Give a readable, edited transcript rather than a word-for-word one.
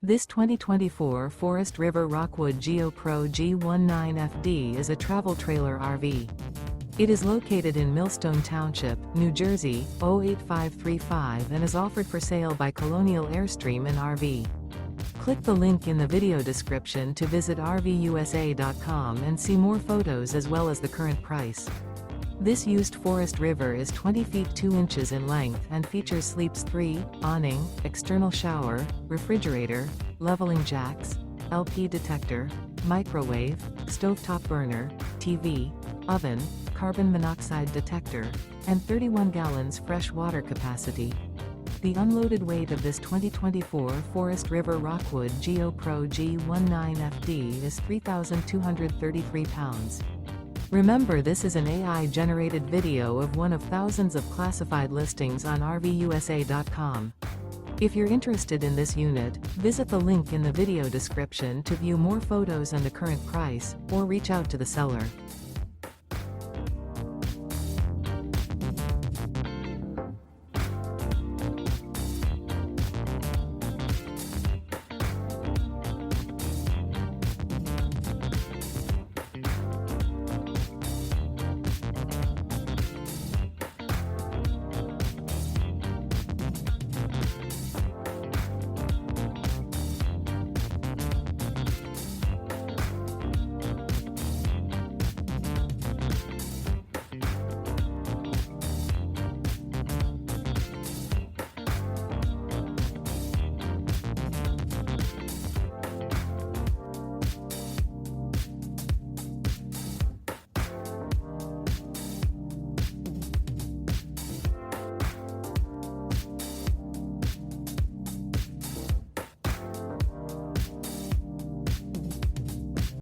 This 2024 Forest River Rockwood Geo Pro G19FD is a travel trailer RV. It is located in Millstone Township, New Jersey, 08535 and is offered for sale by Colonial Airstream RV. Click the link in the video description to visit RVUSA.com and see more photos as well as the current price. This used Forest River is 20 feet 2 inches in length and features sleeps 3, awning, external shower, refrigerator, leveling jacks, LP detector, microwave, stovetop burner, TV, oven, carbon monoxide detector, and 31 gallons fresh water capacity. The unloaded weight of this 2024 Forest River Rockwood Geo Pro G19FD is 3,233 pounds. Remember, this is an AI-generated video of one of thousands of classified listings on RVUSA.com. If you're interested in this unit, visit the link in the video description to view more photos and the current price, or reach out to the seller.